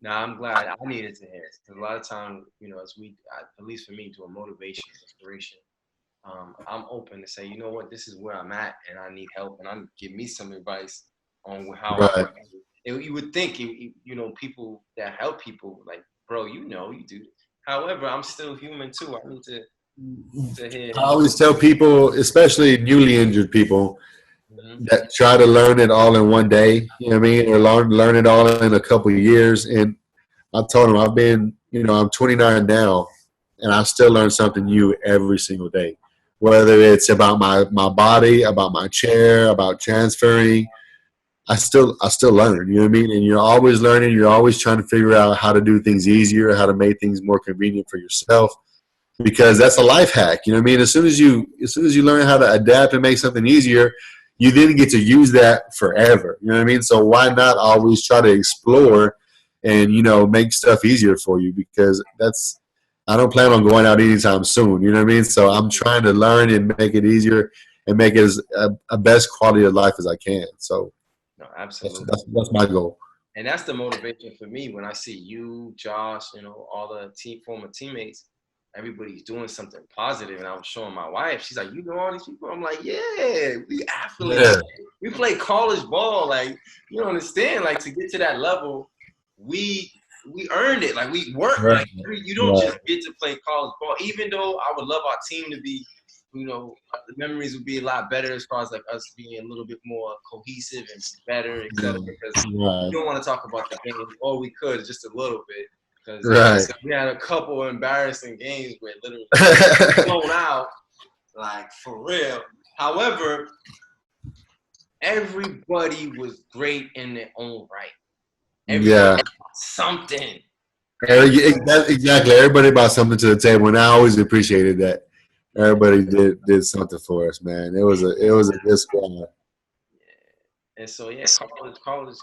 Now I'm glad I needed to hear it because a lot of times, as at least for me, to a motivation, inspiration, I'm open to say, you know what, this is where I'm at, and I need help, and I'm give me some advice on how I. Right. You would think, people that help people, like, bro, you do. However, I'm still human too. I need to I hear. always tell people, especially newly injured people, Mhm. that try to learn it all in one day. You know what I mean? Or learn it all in a couple of years. And I told them I've been, I'm 29 now, and I still learn something new every single day. Whether it's about my body, about my chair, about transferring, I still learn. You know what I mean? And you're always learning. You're always trying to figure out how to do things easier, how to make things more convenient for yourself. Because that's a life hack. You know what I mean? As soon as you learn how to adapt and make something easier, you then get to use that forever. You know what I mean? So why not always try to explore and make stuff easier for you? Because I don't plan on going out anytime soon. You know what I mean? So I'm trying to learn and make it easier and make it as a best quality of life as I can. So No, that's absolutely. that's, that's my goal. And that's the motivation for me when I see you, Josh, all the former teammates. Everybody's doing something positive, and I was showing my wife. She's like, "You know all these people?" I'm like, "Yeah, we athletes. Yeah. We play college ball. Like, you don't understand. Like, to get to that level, we we earned it. Like, we worked. Right. Like, you don't Right. just get to play college ball. Even though I would love our team to be, the memories would be a lot better as far as like us being a little bit more cohesive and better, etc. Because Right. we don't want to talk about the game. Or we could just a little bit because Right. we had a couple of embarrassing games where literally blown out, like for real. However, everybody was great in their own right. Everybody Yeah. had something. Exactly. Everybody brought something to the table, and I always appreciated that. Everybody did something for us, man. It was a good squad. And so yeah, college.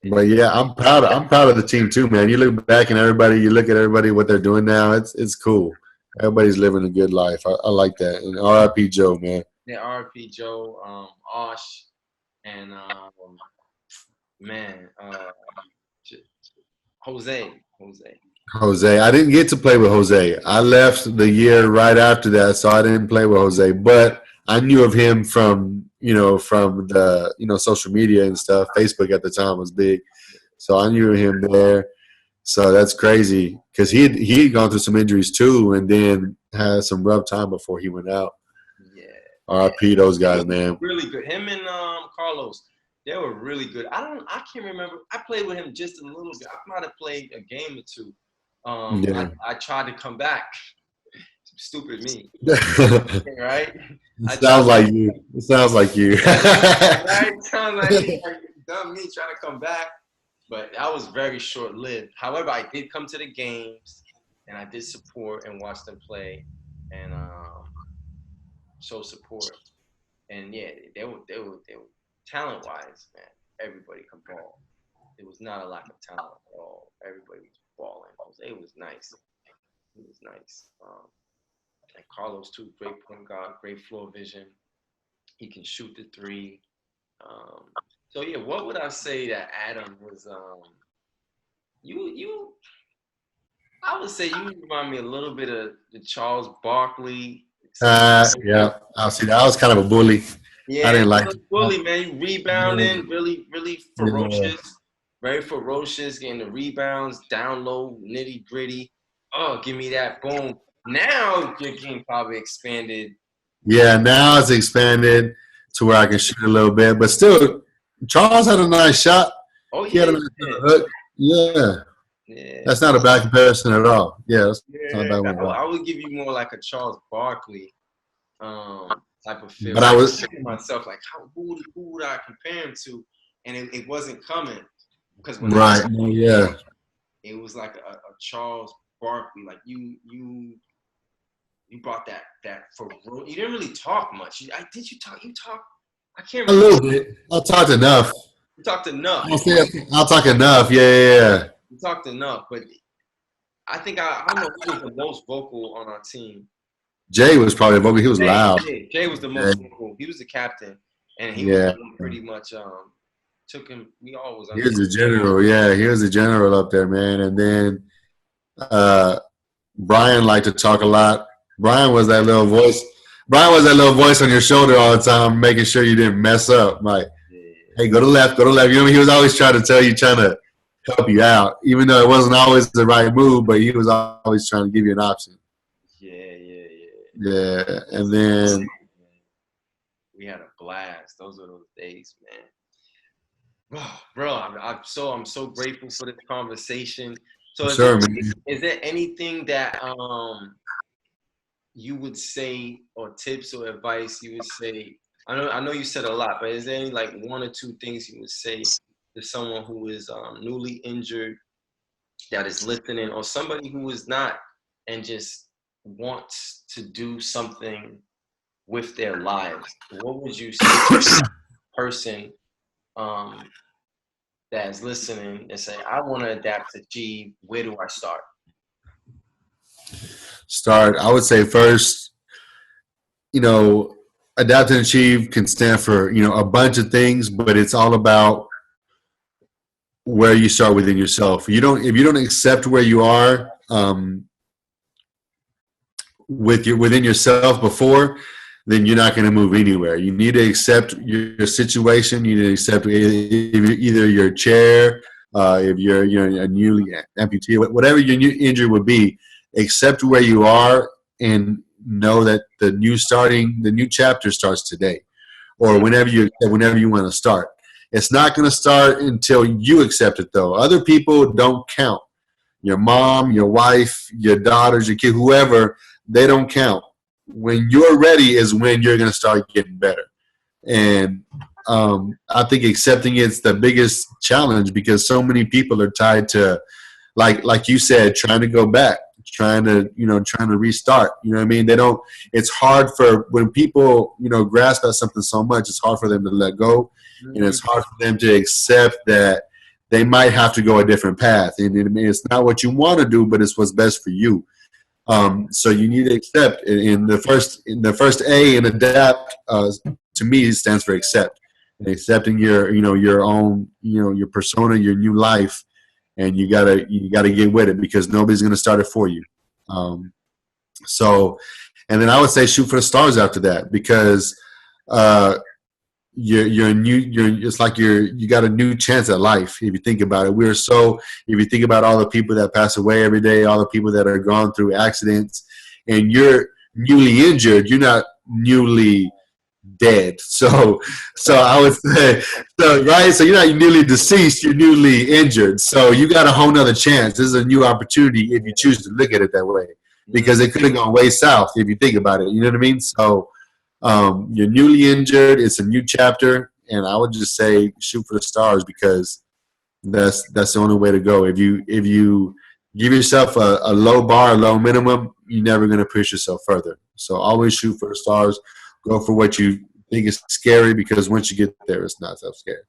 But yeah, I'm proud. I'm proud of the team too, man. You look back and you look at everybody what they're doing now. It's cool. Everybody's living a good life. I like that. And R.I.P. Joe, man. Yeah, RP Joe, Osh, and man, Jose. Jose. I didn't get to play with Jose. I left the year right after that, so I didn't play with Jose. But I knew of him from the social media and stuff. Facebook at the time was big, so I knew him there. So that's crazy because he had gone through some injuries too, and then had some rough time before he went out. Yeah, yeah, R.I.P. those he guys, was man. really good. Him and Carlos, they were really good. I can't remember. I played with him just a little bit. I might have played a game or two. Yeah. I tried to come back. Stupid me, It right? I tried sounds like you. It sounds like you. right? Sounds like dumb me trying to come back, but that was very short lived. However, I did come to the games and I did support and watch them play and show support. And yeah, they were talent wise, man. Everybody could ball. There was not a lack of talent at all. Everybody was balling. Jose was nice. He was nice. And Carlos too, great point guard, great floor vision. He can shoot the three. Um, so yeah, what would I say that Adam was? You. I would say you remind me a little bit of the Charles Barkley. Yeah. I see. That. I was kind of a bully. I Yeah, didn't like little it. bully man, you rebounding, really, really Yeah. ferocious, very ferocious, getting the rebounds, down low, nitty gritty. Oh, give me that, boom. Now your game probably expanded. Yeah. Now it's expanded to where I can shoot a little bit, but still, Charles had a nice shot. Oh He had yeah, a nice hook. Yeah. yeah, That's not a bad comparison at all. Yeah. That's not a yeah. bad one at all. I would give you more like a Charles Barkley type of feel. But I I was was thinking to myself like, who would I compare him to? And it wasn't coming because when I right. Yeah. it was like a Charles Barkley. Like you brought that for you didn't really talk much. Did you talk? You talk. I can't A remember. little bit. I talked enough. You talked enough. I'll talk enough. Yeah, yeah, yeah. You talked enough, but I think I don't know who was the most vocal on our team. Jay was probably vocal. He was loud. Jay was the Yeah. most vocal. He was the captain, and he was Yeah. the one pretty much took him. We all was He under. was the general. Yeah, he was the general up there, man. And then uh, Brian liked to talk a lot. Brian was that little voice. Brian was that little voice on your shoulder all the time, making sure you didn't mess up. Like, Yeah, hey, go to left, go to left. You know, he was always trying to tell you, trying to help you out, even though it wasn't always the right move. But he was always trying to give you an option. yeah. Yeah, and then We had a blast. Those were those days, man. Bro, I'm so grateful for this conversation. So for sure, man. is there anything that you would say, or tips or advice you would say? I know you said a lot, but is there any like one or two things you would say to someone who is newly injured that is listening, or somebody who is not and just wants to do something with their lives? What would you say to a person um, that is listening and say, I want to adapt to G, where do I start? Start. I would say first, you know, adapt and achieve can stand for a bunch of things, but it's all about where you start within yourself. If you don't accept where you are within yourself before, then you're not going to move anywhere. You need to accept your situation. You need to accept either your chair, if you're a newly amputee, whatever your new injury would be. Accept where you are and know that the new chapter starts today, or whenever you want to start. It's not going to start until you accept it, though. Other people don't count. Your mom, your wife, your daughters, your kid, whoever, they don't count. When you're ready is when you're going to start getting better. And I think accepting it's the biggest challenge, because so many people are tied to, like you said, trying to go back, trying to restart. You know what I mean? They don't. It's hard for when people grasp at something so much. It's hard for them to let go, and it's hard for them to accept that they might have to go a different path. And it's not what you want to do, but it's what's best for you. So you need to accept. In the first A in adapt, to me, it stands for accept. And accepting your own your persona, your new life, and you gotta get with it, because nobody's gonna start it for you. So, and then I would say shoot for the stars after that, because it's like you got a new chance at life. If you think about it, if you think about all the people that pass away every day, all the people that are gone through accidents, and you're newly injured, you're not newly dead. So I would say, right. So you're not newly deceased, you're newly injured. So you got a whole nother chance. This is a new opportunity if you choose to look at it that way, because it could have gone way south if you think about it. You know what I mean? So you're newly injured. It's a new chapter, and I would just say shoot for the stars, because that's the only way to go. If you give yourself a low bar, a low minimum, you're never going to push yourself further. So always shoot for the stars. Go for what you think is scary, because once you get there, it's not so scary.